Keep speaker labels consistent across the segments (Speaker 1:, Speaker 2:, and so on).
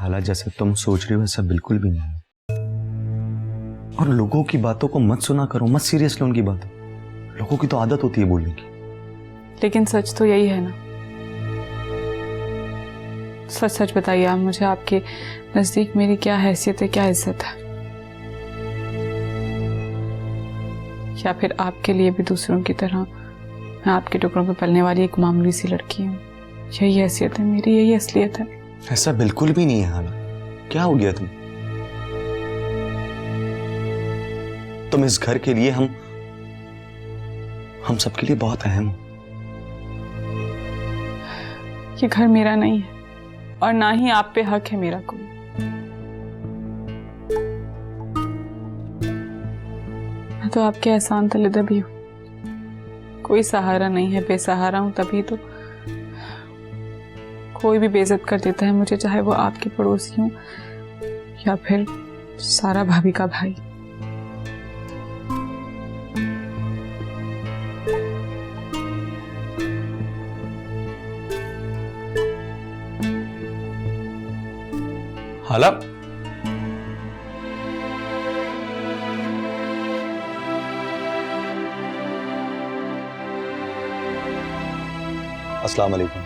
Speaker 1: हालात जैसे तुम सोच रही हो वैसा बिल्कुल भी नहीं है। और लोगों की बातों को मत सुना करो, मत सीरियस लो उनकी बातों। लोगों की तो आदत होती है बोलने की।
Speaker 2: लेकिन सच तो यही है ना। सच सच बताइए आप मुझे, आपके नजदीक मेरी क्या हैसियत है, क्या इज्जत है? या फिर आपके लिए भी दूसरों की तरह मैं आपके टुकड़ों में पलने वाली एक मामूली सी लड़की हूँ? यही हैसियत है मेरी, यही असलियत है।
Speaker 1: ऐसा बिल्कुल भी नहीं है हाला। क्या हो गया तुम इस घर के लिए, हम सबके लिए बहुत अहम हो।
Speaker 2: ये घर मेरा नहीं है और ना ही आप पे हक है मेरा कोई। मैं तो आपके एहसान तले दबी हूँ, कोई सहारा नहीं है, बेसहारा हूं। तभी तो कोई भी बेइज्जत कर देता है मुझे, चाहे वो आपके पड़ोसी हो या फिर सारा भाभी का भाई।
Speaker 1: हाला, अस्सलाम वालेकुम।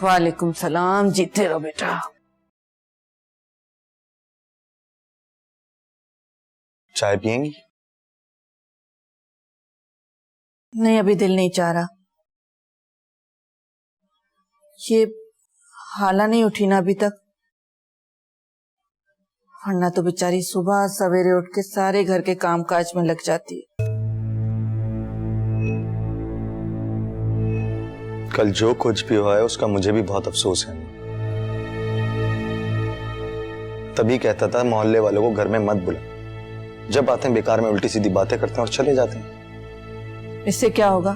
Speaker 3: वालेकुम सलाम। जीते रहो बेटा।
Speaker 1: चाय पियेंगी?
Speaker 3: नहीं, अभी दिल नहीं चाह रहा। ये हाला नहीं उठी ना अभी तक, वरना तो बेचारी सुबह सवेरे उठ के सारे घर के कामकाज में लग जाती है।
Speaker 1: कल जो कुछ भी हुआ है उसका मुझे भी बहुत अफसोस है। तभी कहता था मोहल्ले वालों को घर में मत बुला, जब आते हैं बेकार में उल्टी सीधी बातें करते हैं और चले जाते हैं।
Speaker 3: इससे क्या होगा?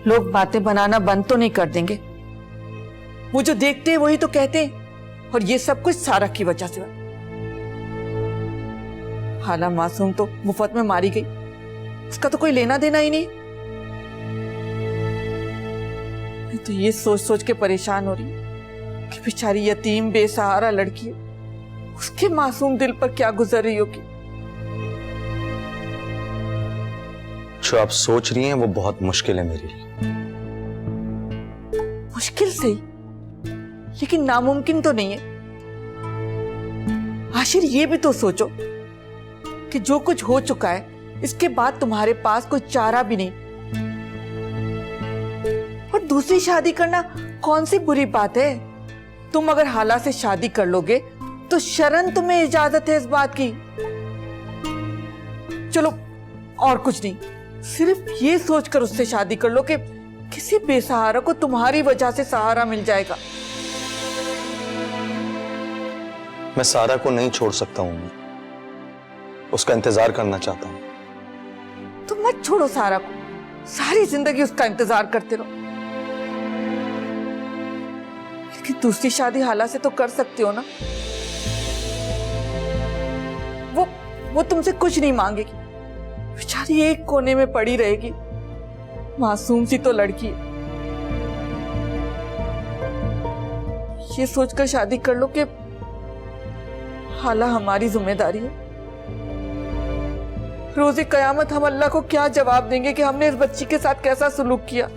Speaker 3: लोग बातें बनाना बंद तो नहीं कर देंगे। वो जो देखते हैं वही तो कहते हैं, और ये सब कुछ सारा की वजह से। हाला मासूम तो मुफ्त में मारी गई, उसका तो कोई लेना देना ही नहीं। मैं तो ये सोच सोच के परेशान हो रही हूँ कि बेचारी यतीम बेसहारा लड़की है, उसके मासूम दिल पर क्या गुजर रही होगी।
Speaker 1: जो आप सोच रही हैं वो बहुत मुश्किल है मेरे लिए।
Speaker 3: मुश्किल से ही, लेकिन नामुमकिन तो नहीं है। आखिर ये भी तो सोचो कि जो कुछ हो चुका है, इसके बाद तुम्हारे पास कोई चारा भी नहीं, और दूसरी शादी करना कौन सी बुरी बात है? तुम अगर हाला से शादी कर लोगे तो शरण तुम्हें इजाजत है इस बात की। चलो और कुछ नहीं, सिर्फ ये सोचकर उससे शादी कर लो कि किसी बेसहारा को तुम्हारी वजह से सहारा मिल जाएगा।
Speaker 1: मैं सारा को नहीं छोड़ सकता हूं, उसका इंतजार करना चाहता हूं।
Speaker 3: तुम मत छोड़ो सारा को, सारी जिंदगी उसका इंतजार करते रहो। लेकिन दूसरी शादी हाला से तो कर सकते हो ना। वो तुमसे कुछ नहीं मांगेगी, बेचारी एक कोने में पड़ी रहेगी, मासूम सी तो लड़की है। ये सोचकर शादी कर लो कि हाला हमारी जिम्मेदारी है। रोज़े कयामत हम अल्लाह को क्या जवाब देंगे कि हमने इस बच्ची के साथ कैसा सलूक किया।